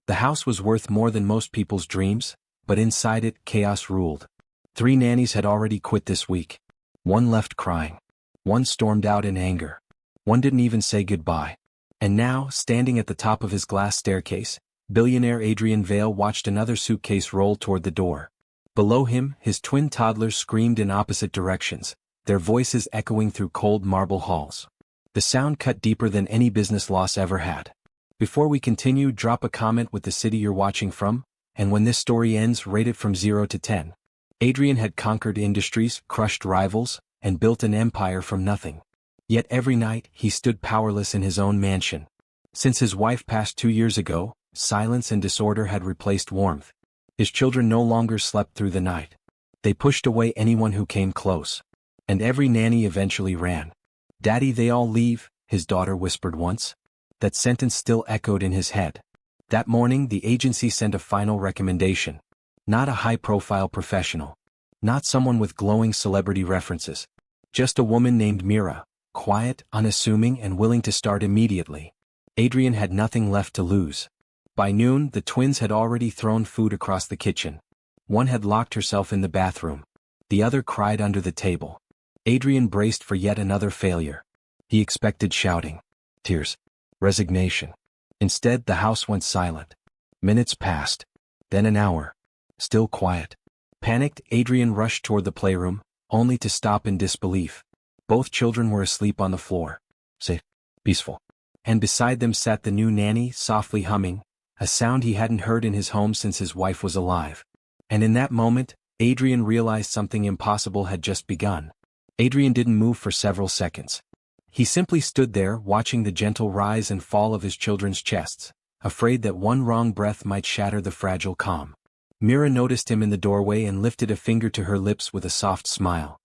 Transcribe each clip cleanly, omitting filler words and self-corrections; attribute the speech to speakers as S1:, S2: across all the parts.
S1: The house was worth more than most people's dreams, but inside it, chaos ruled. 3 nannies had already quit this week. One left crying. One stormed out in anger. One didn't even say goodbye. And now, standing at the top of his glass staircase, billionaire Adrian Vale watched another suitcase roll toward the door. Below him, his twin toddlers screamed in opposite directions, their voices echoing through cold marble halls. The sound cut deeper than any business loss ever had. Before we continue, drop a comment with the city you're watching from, and when this story ends, rate it from 0 to 10. Adrian had conquered industries, crushed rivals, and built an empire from nothing. Yet every night, he stood powerless in his own mansion. Since his wife passed 2 years ago, silence and disorder had replaced warmth. His children no longer slept through the night. They pushed away anyone who came close. And every nanny eventually ran. "Daddy, they all leave," his daughter whispered once. That sentence still echoed in his head. That morning, the agency sent a final recommendation. Not a high-profile professional. Not someone with glowing celebrity references. Just a woman named Mira, quiet, unassuming, and willing to start immediately. Adrian had nothing left to lose. By noon, the twins had already thrown food across the kitchen. One had locked herself in the bathroom. The other cried under the table. Adrian braced for yet another failure. He expected shouting, tears, resignation. Instead, the house went silent. Minutes passed. Then an hour. Still quiet. Panicked, Adrian rushed toward the playroom, only to stop in disbelief. Both children were asleep on the floor. Safe. Peaceful. And beside them sat the new nanny, softly humming, a sound he hadn't heard in his home since his wife was alive. And in that moment, Adrian realized something impossible had just begun. Adrian didn't move for several seconds. He simply stood there, watching the gentle rise and fall of his children's chests, afraid that one wrong breath might shatter the fragile calm. Mira noticed him in the doorway and lifted a finger to her lips with a soft smile.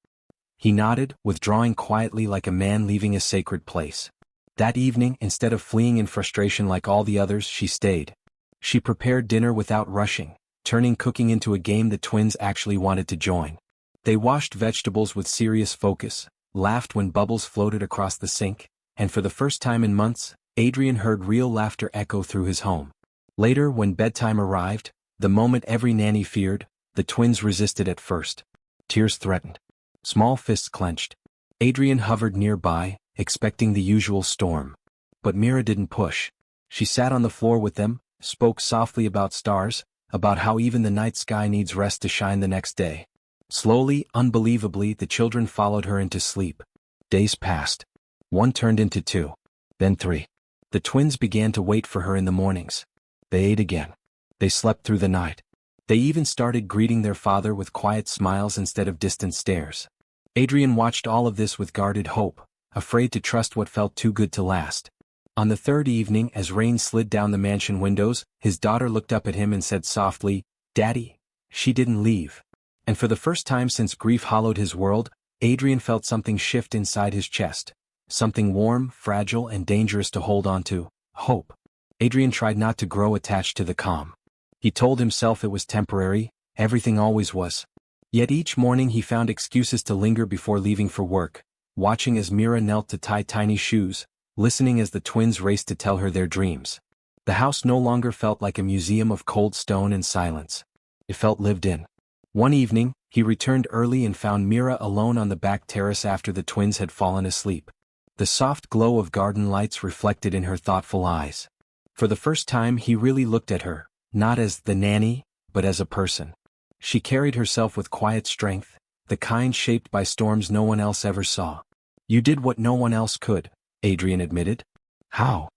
S1: He nodded, withdrawing quietly like a man leaving a sacred place. That evening, instead of fleeing in frustration like all the others, she stayed. She prepared dinner without rushing, turning cooking into a game the twins actually wanted to join. They washed vegetables with serious focus, laughed when bubbles floated across the sink, and for the first time in months, Adrian heard real laughter echo through his home. Later, when bedtime arrived, the moment every nanny feared, the twins resisted at first. Tears threatened. Small fists clenched. Adrian hovered nearby, expecting the usual storm. But Mira didn't push. She sat on the floor with them, spoke softly about stars, about how even the night sky needs rest to shine the next day. Slowly, unbelievably, the children followed her into sleep. Days passed. 1 turned into 2. Then 3. The twins began to wait for her in the mornings. They ate again. They slept through the night. They even started greeting their father with quiet smiles instead of distant stares. Adrian watched all of this with guarded hope, afraid to trust what felt too good to last. On the 3rd evening, as rain slid down the mansion windows, his daughter looked up at him and said softly, "Daddy." She didn't leave. And for the first time since grief hollowed his world, Adrian felt something shift inside his chest. Something warm, fragile, and dangerous to hold on to. Hope. Adrian tried not to grow attached to the calm. He told himself it was temporary, everything always was. Yet each morning he found excuses to linger before leaving for work, watching as Mira knelt to tie tiny shoes, listening as the twins raced to tell her their dreams. The house no longer felt like a museum of cold stone and silence. It felt lived in. One evening, he returned early and found Mira alone on the back terrace after the twins had fallen asleep. The soft glow of garden lights reflected in her thoughtful eyes. For the first time he really looked at her, not as the nanny, but as a person. She carried herself with quiet strength, the kind shaped by storms no one else ever saw. "You did what no one else could," Adrian admitted. "How?"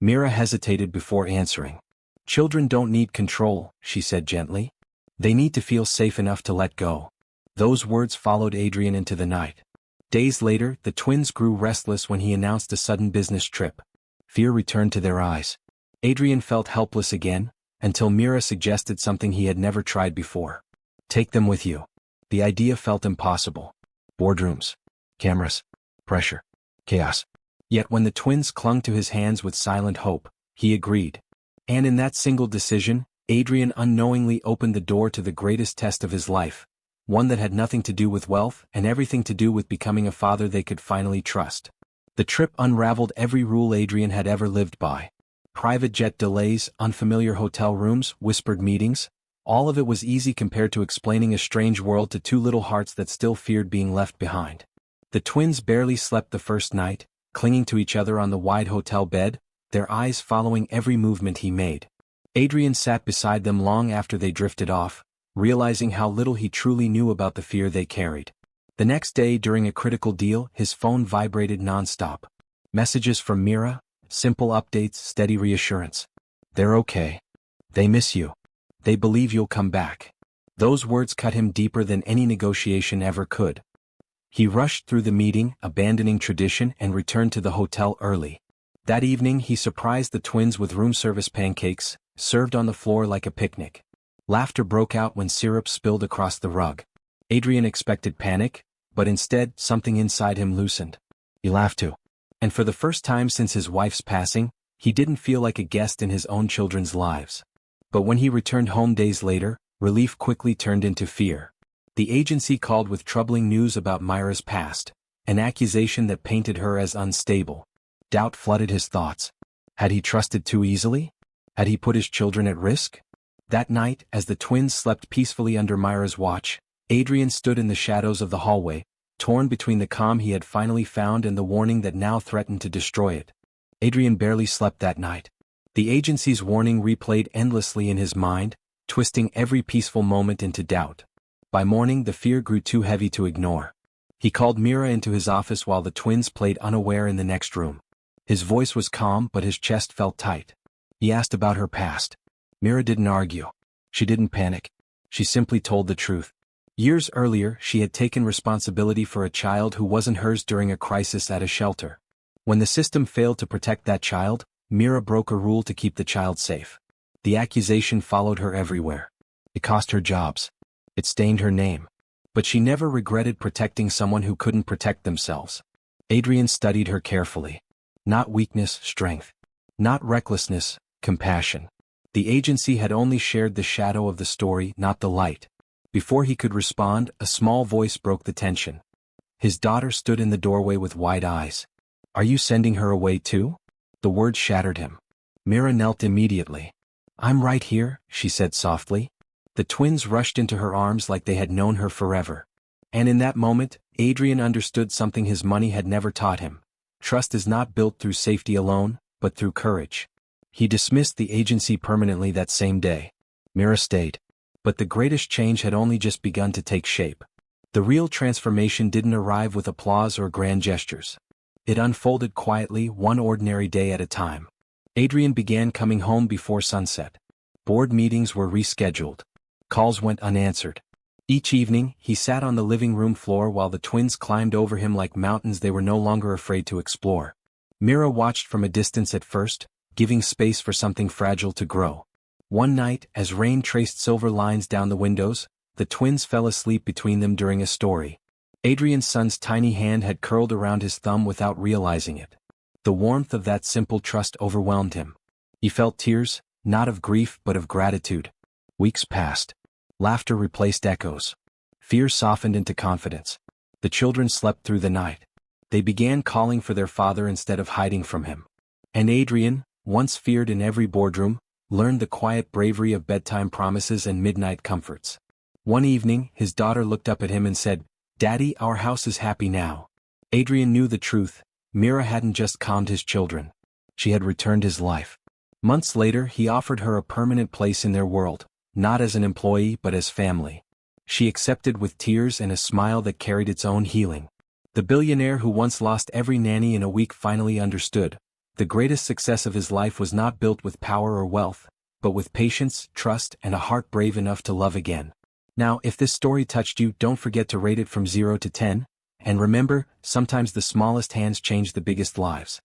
S1: Mira hesitated before answering. "Children don't need control," she said gently. "They need to feel safe enough to let go." Those words followed Adrian into the night. Days later, the twins grew restless when he announced a sudden business trip. Fear returned to their eyes. Adrian felt helpless again, until Mira suggested something he had never tried before. "Take them with you." The idea felt impossible. Boardrooms. Cameras. Pressure. Chaos. Yet when the twins clung to his hands with silent hope, he agreed. And in that single decision, Adrian unknowingly opened the door to the greatest test of his life, one that had nothing to do with wealth and everything to do with becoming a father they could finally trust. The trip unraveled every rule Adrian had ever lived by. Private jet delays, unfamiliar hotel rooms, whispered meetings. All of it was easy compared to explaining a strange world to two little hearts that still feared being left behind. The twins barely slept the first night, clinging to each other on the wide hotel bed, their eyes following every movement he made. Adrian sat beside them long after they drifted off, realizing how little he truly knew about the fear they carried. The next day during a critical deal, his phone vibrated nonstop. Messages from Mira, simple updates, steady reassurance. They're okay. They miss you. They believe you'll come back. Those words cut him deeper than any negotiation ever could. He rushed through the meeting, abandoning tradition, and returned to the hotel early. That evening he surprised the twins with room service pancakes, served on the floor like a picnic. Laughter broke out when syrup spilled across the rug. Adrian expected panic, but instead something inside him loosened. He laughed too. And for the first time since his wife's passing, he didn't feel like a guest in his own children's lives. But when he returned home days later, relief quickly turned into fear. The agency called with troubling news about Myra's past, an accusation that painted her as unstable. Doubt flooded his thoughts. Had he trusted too easily? Had he put his children at risk? That night, as the twins slept peacefully under Myra's watch, Adrian stood in the shadows of the hallway, torn between the calm he had finally found and the warning that now threatened to destroy it. Adrian barely slept that night. The agency's warning replayed endlessly in his mind, twisting every peaceful moment into doubt. By morning the fear grew too heavy to ignore. He called Mira into his office while the twins played unaware in the next room. His voice was calm but his chest felt tight. He asked about her past. Mira didn't argue. She didn't panic. She simply told the truth. Years earlier, she had taken responsibility for a child who wasn't hers during a crisis at a shelter. When the system failed to protect that child, Mira broke a rule to keep the child safe. The accusation followed her everywhere. It cost her jobs. It stained her name. But she never regretted protecting someone who couldn't protect themselves. Adrian studied her carefully. Not weakness, strength. Not recklessness, compassion. The agency had only shared the shadow of the story, not the light. Before he could respond, a small voice broke the tension. His daughter stood in the doorway with wide eyes. Are you sending her away too? The words shattered him. Mira knelt immediately. I'm right here, she said softly. The twins rushed into her arms like they had known her forever. And in that moment, Adrian understood something his money had never taught him. Trust is not built through safety alone, but through courage. He dismissed the agency permanently that same day. Mira stayed. But the greatest change had only just begun to take shape. The real transformation didn't arrive with applause or grand gestures. It unfolded quietly, one ordinary day at a time. Adrian began coming home before sunset. Board meetings were rescheduled. Calls went unanswered. Each evening, he sat on the living room floor while the twins climbed over him like mountains they were no longer afraid to explore. Mira watched from a distance at first, giving space for something fragile to grow. One night, as rain traced silver lines down the windows, the twins fell asleep between them during a story. Adrian's son's tiny hand had curled around his thumb without realizing it. The warmth of that simple trust overwhelmed him. He felt tears, not of grief but of gratitude. Weeks passed. Laughter replaced echoes. Fear softened into confidence. The children slept through the night. They began calling for their father instead of hiding from him. And Adrian, once feared in every boardroom, learned the quiet bravery of bedtime promises and midnight comforts. One evening, his daughter looked up at him and said, "Daddy, our house is happy now." Adrian knew the truth. Mira hadn't just calmed his children. She had returned his life. Months later, he offered her a permanent place in their world, not as an employee but as family. She accepted with tears and a smile that carried its own healing. The billionaire who once lost every nanny in a week finally understood. The greatest success of his life was not built with power or wealth, but with patience, trust, and a heart brave enough to love again. Now, if this story touched you, don't forget to rate it from 0 to 10, and remember, sometimes the smallest hands change the biggest lives.